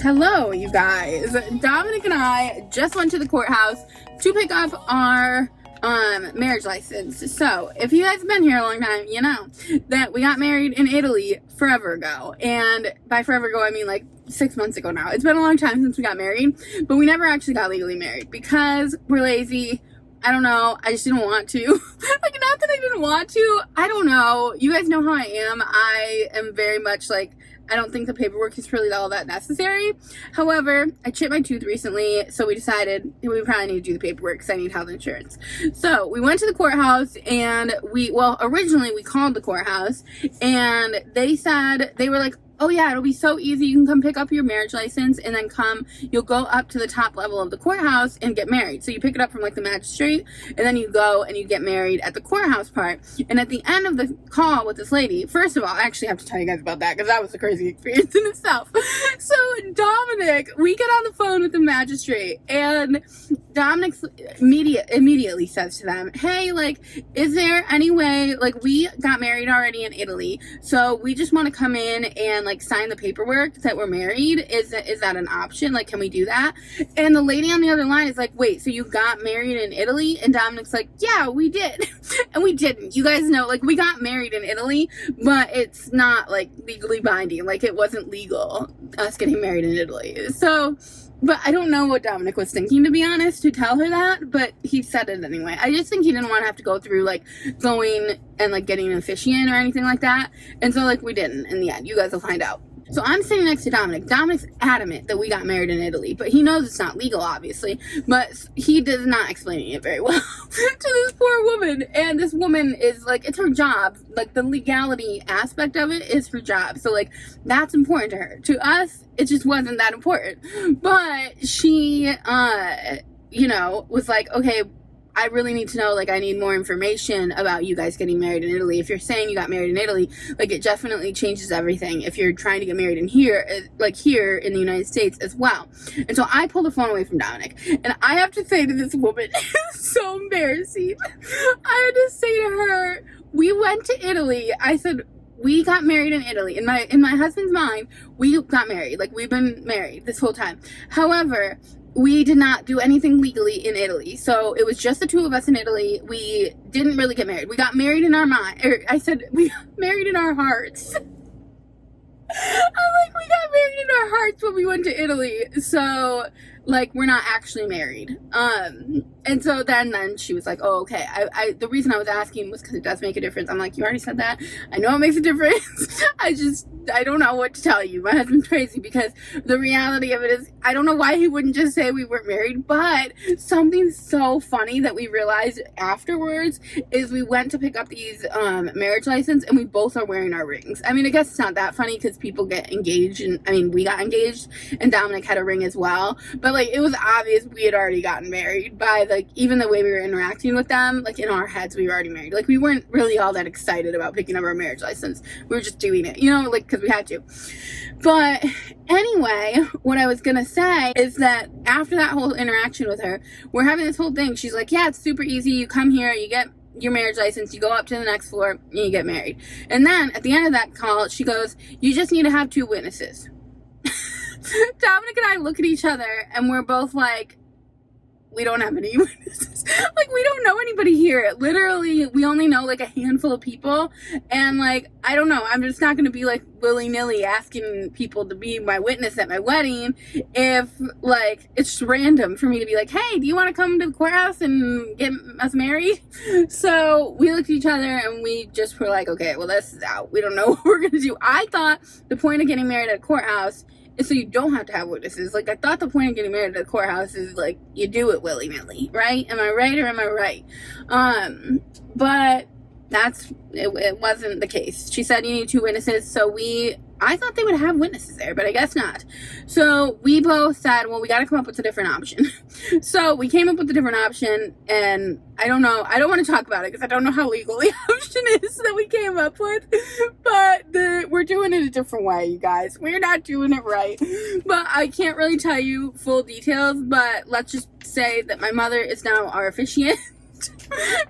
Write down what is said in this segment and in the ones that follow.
Hello, you guys. Dominic and I just went to the courthouse to pick up our marriage license. So, if you guys have been here a long time, you know that we got married in Italy forever ago. And by forever ago, I mean like 6 months ago now. It's been a long time since we got married, but we never actually got legally married because we're lazy. I don't know. I just didn't want to. Like, not that I didn't want to. I don't know. You guys know how I am. I am very much like, I don't think the paperwork is really all that necessary. However, I chipped my tooth recently, so we decided we probably need to do the paperwork because I need health insurance. So we went to the courthouse and originally we called the courthouse and they said, they were like, oh yeah, it'll be so easy. You can come pick up your marriage license and then you'll go up to the top level of the courthouse and get married. So you pick it up from like the magistrate and then you go and you get married at the courthouse part. And at the end of the call with this lady, first of all, I actually have to tell you guys about that because that was a crazy experience in itself. So Dominic, we get on the phone with the magistrate and Dominic immediately says to them, hey, like, is there any way, like, we got married already in Italy, so we just want to come in and like sign the paperwork that we're married. Is that an option? Like, can we do that? And the lady on the other line is like, wait, so you got married in Italy? And Dominic's like, yeah, we did. And we didn't. You guys know, like, we got married in Italy, but it's not like legally binding. Like, it wasn't legal, us getting married in Italy. So, but I don't know what Dominic was thinking, to be honest, to tell her that, but he said it anyway. I just think he didn't want to have to go through, like, going and, like, getting an officiant or anything like that. And so, like, we didn't in the end. You guys will find out. So I'm sitting next to Dominic. Dominic's adamant that we got married in Italy, but he knows it's not legal, obviously. But he does not explain it very well to this poor woman. And this woman is like, it's her job. Like, the legality aspect of it is her job. So, like, that's important to her. To us, it just wasn't that important. But she, was like, okay, I really need to know, like, I need more information about you guys getting married in Italy. If you're saying you got married in Italy, like, it definitely changes everything if you're trying to get married in here, like, here in the United States as well. And so I pulled the phone away from Dominic, and I have to say to this woman, it's so embarrassing. I had to say to her, we went to Italy. I said, we got married in Italy. In my husband's mind, we got married. Like, we've been married this whole time. However, we did not do anything legally in Italy. So it was just the two of us in Italy. We didn't really get married. We got married in our mind. I said, we got married in our hearts. I'm like, we got married in our hearts when we went to Italy. So, like, we're not actually married. And so then she was like, oh, okay. The reason I was asking was because it does make a difference. I'm like, you already said that. I know it makes a difference. I don't know what to tell you. My husband's crazy because the reality of it is, I don't know why he wouldn't just say we weren't married, but something so funny that we realized afterwards is we went to pick up these marriage license and we both are wearing our rings. I mean, I guess it's not that funny because people get engaged, and I mean, we got engaged and Dominic had a ring as well, but like, it was obvious we had already gotten married by, like, even the way we were interacting with them. Like, in our heads, we were already married. Like, we weren't really all that excited about picking up our marriage license. We were just doing it, like, because we had to. But anyway, what I was gonna say is that after that whole interaction with her, we're having this whole thing. She's like, yeah, it's super easy. You come here, you get your marriage license, you go up to the next floor, and you get married. And then at the end of that call, she goes, you just need to have 2 witnesses. Dominic and I look at each other and we're both like, we don't have any witnesses. Like, we don't know anybody here. Literally, we only know like a handful of people. And like, I don't know. I'm just not going to be like willy-nilly asking people to be my witness at my wedding if like it's random for me to be like, hey, do you want to come to the courthouse and get us married? So we looked at each other and we just were like, okay, well, this is out. We don't know what we're going to do. I thought the point of getting married at a courthouse is so you don't have to have witnesses. Like, I thought the point of getting married at a courthouse is like you do it willy-nilly, right? Am I right or am I right? But it wasn't the case. She said you need 2 witnesses, so I thought they would have witnesses there, but I guess not. So we both said, well, we got to come up with a different option. So we came up with a different option, and I don't know. I don't want to talk about it because I don't know how legal the option is that we came up with. But we're doing it a different way, you guys. We're not doing it right. But I can't really tell you full details, but let's just say that my mother is now our officiant.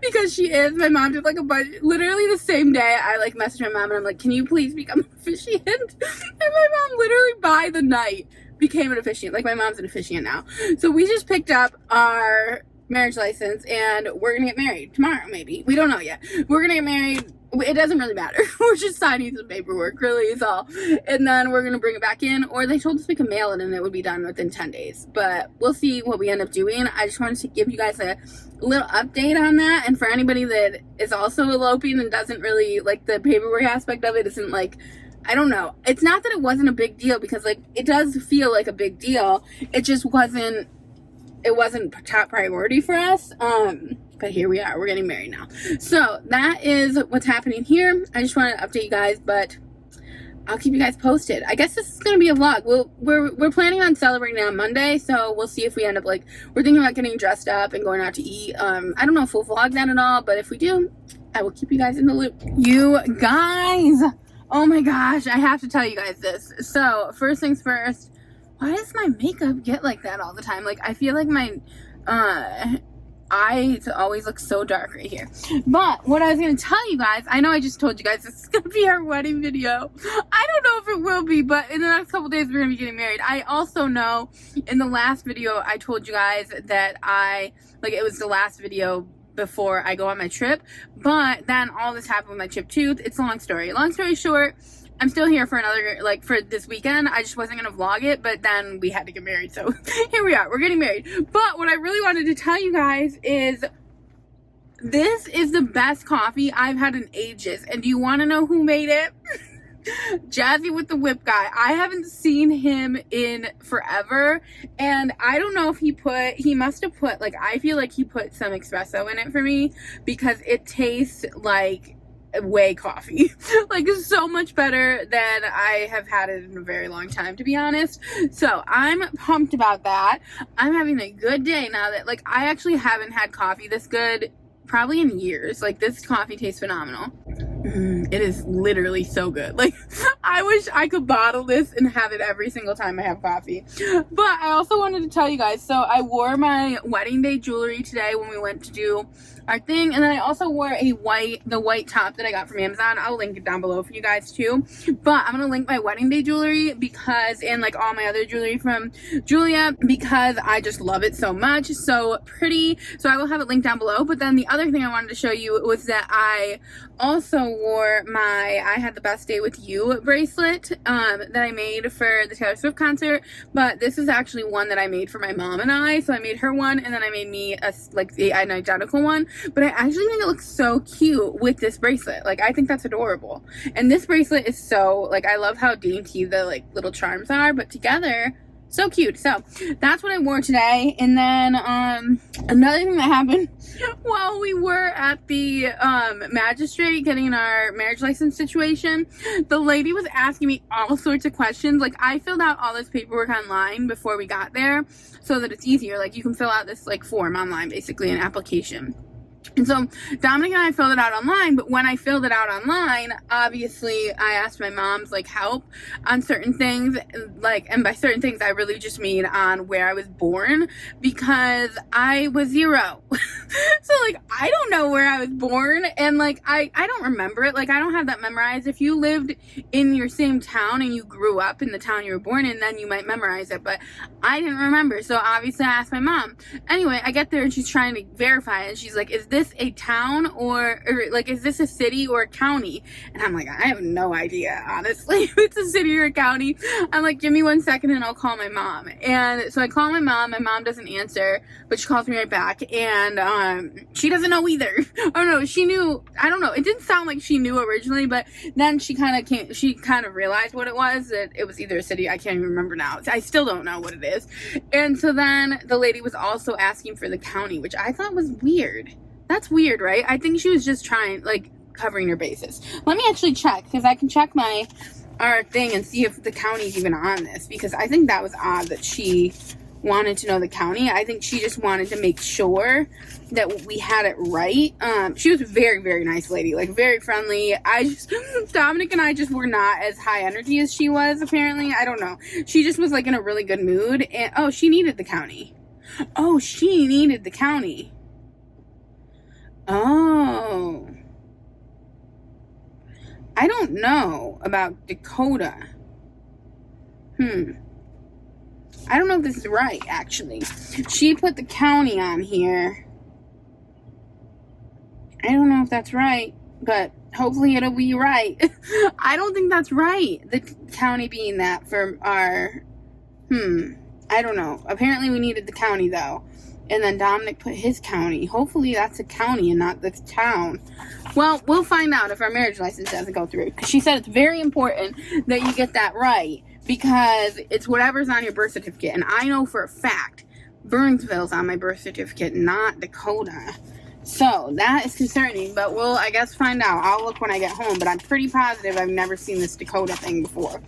Because she is. My mom did like a bunch, literally the same day I like messaged my mom and I'm like, can you please become officiant? And my mom literally by the night became an officiant. Like, my mom's an officiant now. So we just picked up our marriage license, and we're gonna get married tomorrow, maybe. We don't know yet. We're gonna get married. It doesn't really matter. We're just signing some paperwork, really, is all. And then we're gonna bring it back in, or they told us we could mail it and it would be done within 10 days. But we'll see what we end up doing. I just wanted to give you guys a little update on that. And for anybody that is also eloping and doesn't really, like, the paperwork aspect of it isn't, like, I don't know. It's not that it wasn't a big deal, because, like, it does feel like a big deal. It just wasn't, it wasn't top priority for us. But here we are. We're getting married now. So that is what's happening here. I just wanted to update you guys, but I'll keep you guys posted. I guess this is going to be a vlog. We're planning on celebrating on Monday, so we'll see if we end up, like, we're thinking about getting dressed up and going out to eat. I don't know if we'll vlog that at all, but if we do, I will keep you guys in the loop. You guys, oh my gosh, I have to tell you guys this. So first things first, why does my makeup get like that all the time? Like, I feel like my eyes always look so dark right here. But what I was going to tell you guys, I know I just told you guys this is going to be our wedding video. I don't know if it will be, but in the next couple days we're going to be getting married. I also know in the last video I told you guys that it was the last video before I go on my trip, but then all this happened with my chipped tooth. It's a long story. Long story short, I'm still here for another, like, for this weekend. I just wasn't going to vlog it, but then we had to get married. So here we are. We're getting married. But what I really wanted to tell you guys is this is the best coffee I've had in ages. And do you want to know who made it? Jazzy with the whip guy. I haven't seen him in forever. And I don't know if he must have put, like, I feel like he put some espresso in it for me, because it tastes like whey coffee. Like, it's so much better than I have had it in a very long time, to be honest. So I'm pumped about that. I'm having a good day now that, like, I actually haven't had coffee this good probably in years. Like, this coffee tastes phenomenal. It is literally so good. Like, I wish I could bottle this and have it every single time I have coffee. But I also wanted to tell you guys, so I wore my wedding day jewelry today when we went to do our thing, and then I also wore the white top that I got from Amazon. I'll link it down below for you guys too. But I'm gonna link my wedding day jewelry because, and like all my other jewelry from Julia, because I just love it so much. So pretty. So I will have it linked down below. But then the other thing I wanted to show you was that I also wore my I Had the Best Day with You bracelet that I made for the Taylor Swift concert. But this is actually one that I made for my mom and I. So I made her one, and then I made me an identical one. But I actually think it looks so cute with this bracelet. Like, I think that's adorable. And this bracelet is so, like, I love how dainty the, like, little charms are, but together, so cute. So that's what I wore today. And then another thing that happened while we were at the magistrate getting our marriage license situation, the lady was asking me all sorts of questions. Like, I filled out all this paperwork online before we got there so that it's easier. Like, you can fill out this, like, form online, basically an application. And so Dominic and I filled it out online, but when I filled it out online, obviously I asked my mom's, like, help on certain things, like, and by certain things I really just mean on where I was born, because I was 0. So, like, I don't know where I was born, and, like, I don't remember it. Like, I don't have that memorized. If you lived in your same town and you grew up in the town you were born in, then you might memorize it, but I didn't remember. So obviously I asked my mom. Anyway, I get there and she's trying to verify it, and she's like, is this a town or like, is this a city or a county? And I'm like, I have no idea, honestly, if it's a city or a county. I'm like, give me 1 second and I'll call my mom. And so I call my mom doesn't answer, but she calls me right back, and she doesn't know either. Oh no, she knew. I don't know, it didn't sound like she knew originally, but then she kind of realized what it was, that it was either a city. I can't even remember now. I still don't know what it is. And so then the lady was also asking for the county, which I thought was weird. That's weird, right? I think she was just trying, like, covering her bases. Let me actually check, because I can check our thing and see if the county's even on this, because I think that was odd that she wanted to know the county. I think she just wanted to make sure that we had it right. She was a very, very nice lady, like, very friendly. Dominic and I just were not as high energy as she was, apparently. I don't know. She just was, like, in a really good mood, and, oh, she needed the county. Oh, she needed the county. Oh, I don't know about Dakota. I don't know if this is right, actually. She put the county on here. I don't know if that's right, but hopefully it'll be right. I don't think that's right, the county being that for our, I don't know. Apparently we needed the county, though. And then Dominic put his county. Hopefully that's a county and not the town. Well, we'll find out if our marriage license doesn't go through. She said it's very important that you get that right, because it's whatever's on your birth certificate. And I know for a fact Burnsville's on my birth certificate, not Dakota. So that is concerning, but we'll, I guess, find out. I'll look when I get home, but I'm pretty positive I've never seen this Dakota thing before.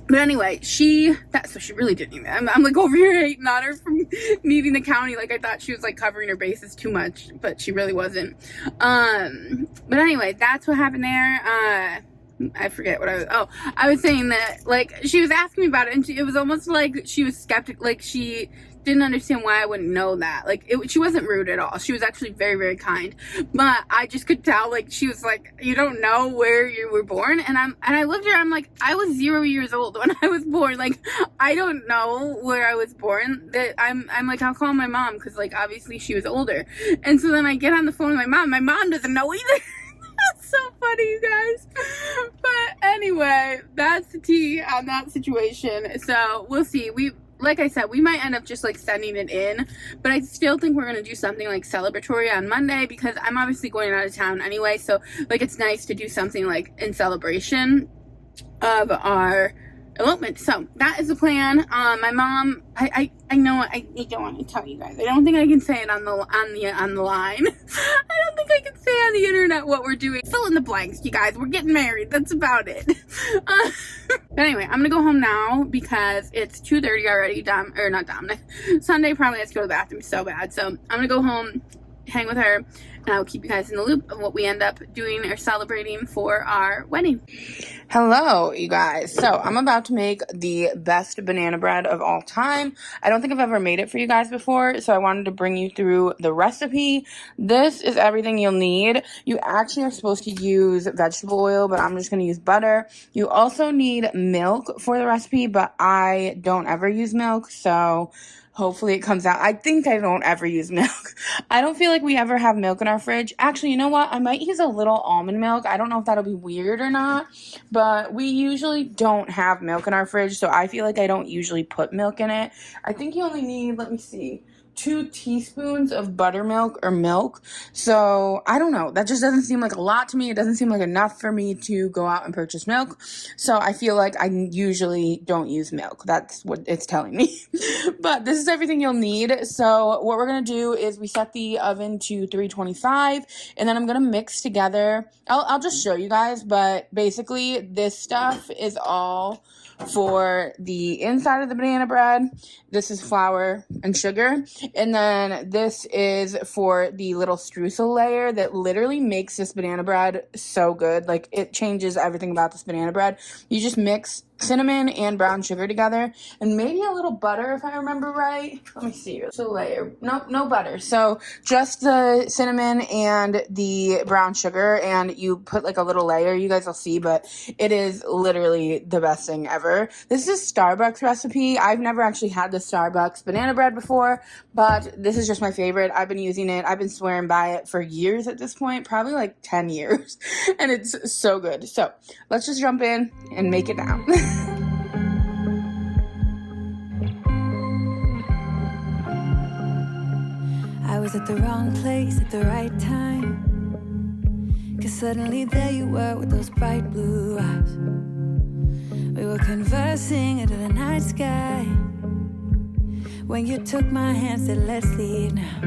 But anyway, so she really didn't even, I'm like over here hating on her from needing the county. Like, I thought she was like covering her bases too much, but she really wasn't. But anyway, that's what happened there. I forget what I was saying that, like, she was asking me about it, and it was almost like she was skeptic, like she didn't understand why I wouldn't know that. Like, she wasn't rude at all. She was actually very, very kind. But I just could tell, like, she was like, you don't know where you were born? And I looked at her, I'm like, I was 0 years old when I was born. Like, I don't know where I was born. That I'm like, I'll call my mom, because, like, obviously she was older. And so then I get on the phone with my mom. My mom doesn't know either. That's so funny, you guys. But anyway, that's the tea on that situation. So we'll see. Like I said, we might end up just like sending it in, but I still think we're going to do something like celebratory on Monday, because I'm obviously going out of town anyway. So like, it's nice to do something like in celebration of our elopement. So that is the plan. My mom, I know I don't want to tell you guys. I don't think I can say it on the line. I don't think I can say on the internet what we're doing. Fill in the blanks, you guys. We're getting married. That's about it. But anyway, I'm gonna go home now because it's 2:30 already. Not Dominic. Sunday probably has to go to the bathroom so bad. So I'm gonna go home, hang with her, and I'll keep you guys in the loop of what we end up doing or celebrating for our wedding. Hello, you guys. So I'm about to make the best banana bread of all time. I don't think I've ever made it for you guys before, so I wanted to bring you through the recipe. This is everything you'll need. You actually are supposed to use vegetable oil, but I'm just going to use butter. You also need milk for the recipe, but I don't ever use milk, so hopefully it comes out. I think I don't ever use milk. I don't feel like we ever have milk in our fridge. Actually, you know what? I might use a little almond milk. I don't know if that'll be weird or not, but we usually don't have milk in our fridge, so I feel like I don't usually put milk in it. I think you only need, let me see, 2 teaspoons of buttermilk or milk. So I don't know. That just doesn't seem like a lot to me. It doesn't seem like enough for me to go out and purchase milk. So I feel like I usually don't use milk. That's what it's telling me. But this is everything you'll need. So what we're going to do is we set the oven to 325, and then I'm going to mix together. I'll just show you guys, but basically this stuff is all for the inside of the banana bread. This is flour and sugar. And then this is for the little streusel layer that literally makes this banana bread so good. Like, it changes everything about this banana bread. You just mix cinnamon and brown sugar together, and maybe a little butter if I remember right. Let me see. It's a layer. No butter. So just the cinnamon and the brown sugar, and you put like a little layer. You guys will see, but it is literally the best thing ever. This is Starbucks recipe. I've never actually had the Starbucks banana bread before, but this is just my favorite. I've been using it. I've been swearing by it for years at this point, probably like 10 years, and it's so good. So let's just jump in and make it now. I was at the wrong place at the right time, 'cause suddenly there you were with those bright blue eyes. We were conversing under the night sky, when you took my hand, said let's leave now.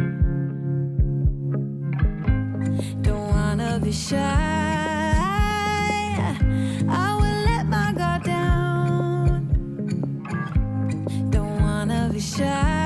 Don't wanna be shy, I will let my guard down. Don't wanna be shy,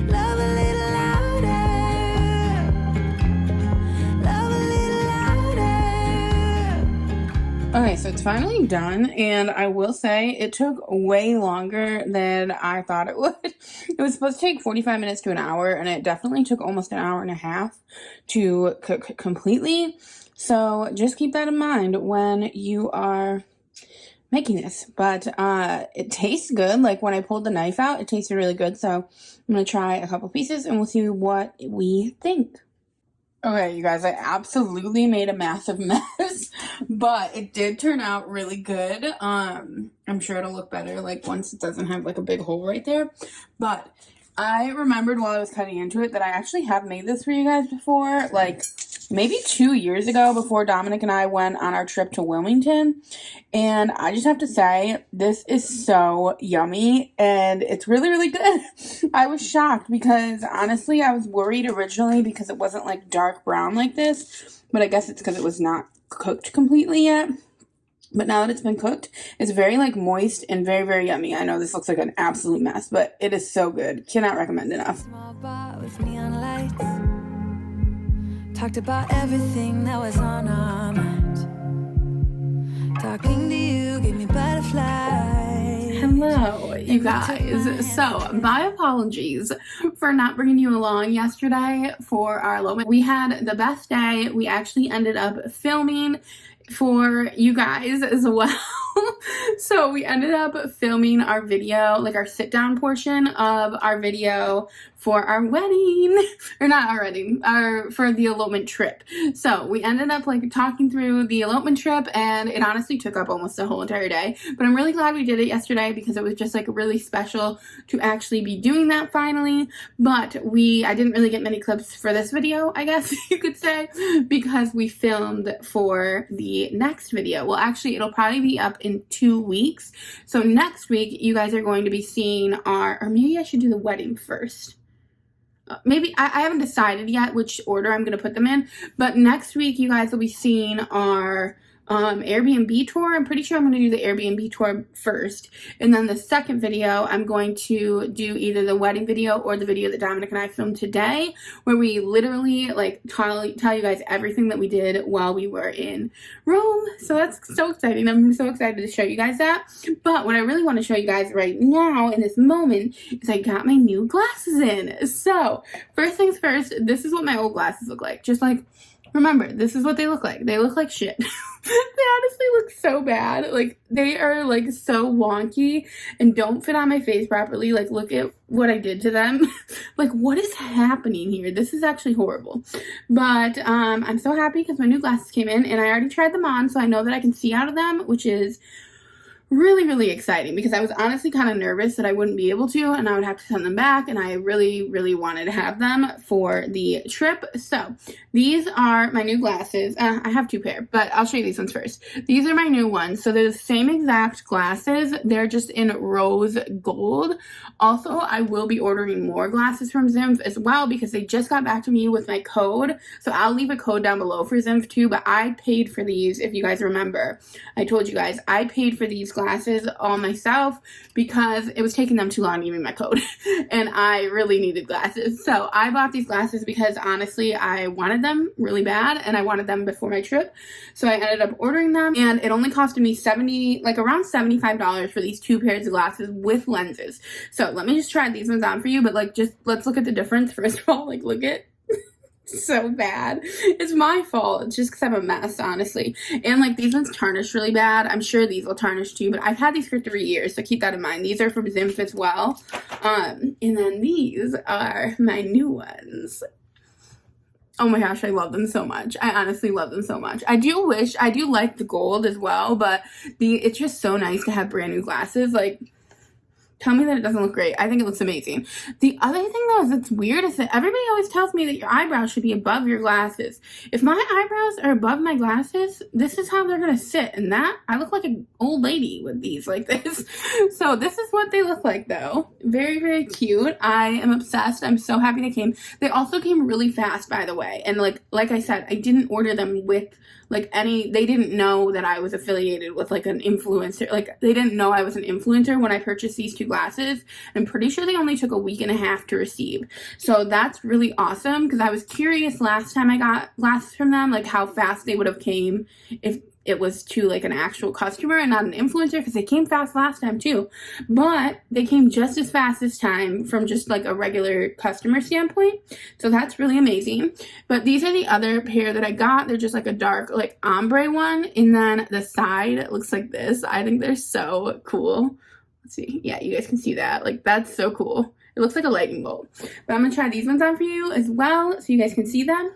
love Okay, so it's finally done, and I will say it took way longer than I thought it would. It was supposed to take 45 minutes to an hour, and it definitely took almost an hour and a half to cook completely. So just keep that in mind when you are making this. But it tastes good. Like when I pulled the knife out, it tasted really good. So I'm going to try a couple pieces, and we'll see what we think. Okay, you guys, I absolutely made a massive mess, but it did turn out really good. I'm sure it'll look better, like, once it doesn't have, like, a big hole right there. But I remembered while I was cutting into it that I actually have made this for you guys before, like, maybe 2 years ago, before Dominic and I went on our trip to Wilmington. And I just have to say, this is so yummy, and it's really, really good. I was shocked because, honestly, I was worried originally because it wasn't, like, dark brown like this. But I guess it's because it was not cooked completely yet. But now that it's been cooked, it's very, like, moist and very, very yummy. I know this looks like an absolute mess, but it is so good. Cannot recommend enough. Small bar with neon lights. Talked about everything that was on our mind. Talking to you gave me butterflies. Hello, you guys. So, my apologies for not bringing you along yesterday for our elopement. We had the best day. We actually ended up filming for you guys as well. So we ended up filming our video, like our sit down portion of our video for our wedding, or not our wedding, for the elopement trip. So we ended up like talking through the elopement trip, and it honestly took up almost the whole entire day. But I'm really glad we did it yesterday because it was just like really special to actually be doing that finally. But I didn't really get many clips for this video, I guess you could say, because we filmed for the next video. Well, actually, it'll probably be up in 2 weeks. So next week, you guys are going to be seeing or maybe I should do the wedding first. Maybe, I haven't decided yet which order I'm going to put them in, but next week you guys will be seeing our Airbnb tour. I'm pretty sure I'm going to do the Airbnb tour first, and then the second video I'm going to do either the wedding video or the video that Dominic and I filmed today, where we literally like tell you guys everything that we did while we were in Rome. So that's so exciting. I'm so excited to show you guys that. But what I really want to show you guys right now in this moment is I got my new glasses in. So first things first, this is what my old glasses look like. Just like, remember, this is what they look like. They look like shit. They honestly look so bad. Like, they are, like, so wonky and don't fit on my face properly. Like, look at what I did to them. Like, what is happening here? This is actually horrible. But I'm so happy because my new glasses came in, and I already tried them on, so I know that I can see out of them, which is really, really exciting because I was honestly kind of nervous that I wouldn't be able to and I would have to send them back, and I really, really wanted to have them for the trip. So these are my new glasses. I have 2 pair, but I'll show you these ones first. These are my new ones. So they're the same exact glasses. They're just in rose gold. Also, I will be ordering more glasses from Zinf as well because they just got back to me with my code. So I'll leave a code down below for Zinf too, but I paid for these. If you guys remember, I told you guys I paid for these glasses all myself because it was taking them too long to give me my code and I really needed glasses. So I bought these glasses because honestly I wanted them really bad and I wanted them before my trip. So I ended up ordering them, and it only costed me around $75 for these 2 pairs of glasses with lenses. So let me just try these ones on for you, but like just let's look at the difference first of all. Like, look at so bad. It's my fault. It's just because I'm a mess, honestly. And like these ones tarnish really bad. I'm sure these will tarnish too, but I've had these for 3 years, so keep that in mind. These are from Zinf as well. And then these are my new ones. Oh my gosh, I love them so much. I honestly love them so much. I do like the gold as well, but it's just so nice to have brand new glasses. Like, tell me that it doesn't look great. I think it looks amazing. The other thing though is it's weird is that everybody always tells me that your eyebrows should be above your glasses. If my eyebrows are above my glasses, this is how they're going to sit. And that, I look like an old lady with these like this. So this is what they look like though. Very, very cute. I am obsessed. I'm so happy they came. They also came really fast, by the way. And like I said, I didn't order them with they didn't know that I was affiliated with like an influencer. Like, they didn't know I was an influencer when I purchased these 2 glasses. I'm pretty sure they only took a week and a half to receive. So that's really awesome because I was curious last time I got glasses from them, like how fast they would have came if it was to like an actual customer and not an influencer, because they came fast last time too, but they came just as fast this time from just like a regular customer standpoint. So that's really amazing. But these are the other pair that I got. They're just like a dark like ombre one, and then the side looks like this. I think they're so cool. Let's see. Yeah, you guys can see that. Like, that's so cool. It looks like a lightning bolt. But I'm gonna try these ones on for you as well so you guys can see them.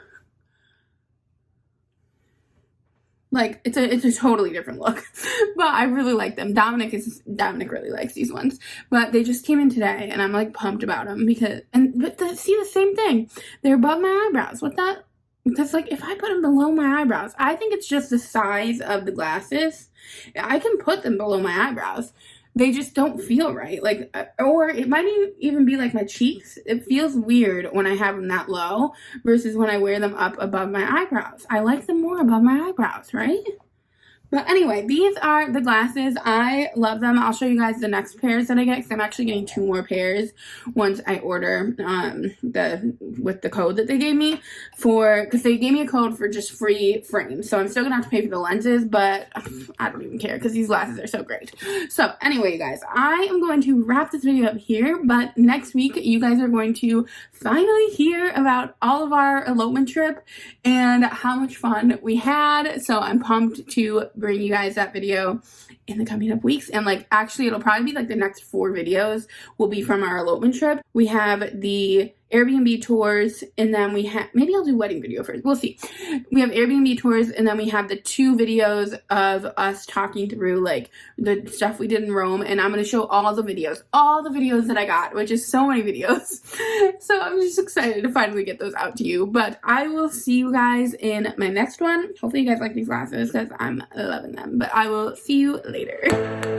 Like, it's a totally different look, but I really like them. Dominic really likes these ones, but they just came in today, and I'm like pumped about them see the same thing. They're above my eyebrows. Because like if I put them below my eyebrows, I think it's just the size of the glasses. I can put them below my eyebrows. They just don't feel right. Like, or it might even be like my cheeks. It feels weird when I have them that low versus when I wear them up above my eyebrows. I like them more above my eyebrows, right? But anyway, these are the glasses. I love them. I'll show you guys the next pairs that I get, because I'm actually getting 2 more pairs once I order with the code that they gave me because they gave me a code for just free frames. So I'm still gonna have to pay for the lenses, but I don't even care because these glasses are so great. So anyway, you guys, I am going to wrap this video up here, but next week you guys are going to finally hear about all of our elopement trip and how much fun we had. So I'm pumped to bring you guys that video in the coming up weeks. And like, actually, it'll probably be like the next 4 videos will be from our elopement trip. We have the Airbnb tours, and then we have, maybe I'll do wedding video first. We'll see. We have Airbnb tours, and then we have the 2 videos of us talking through like the stuff we did in Rome. And I'm going to show all the videos that I got, which is so many videos. So I'm just excited to finally get those out to you. But I will see you guys in my next one. Hopefully you guys like these glasses because I'm loving them. But I will see you later.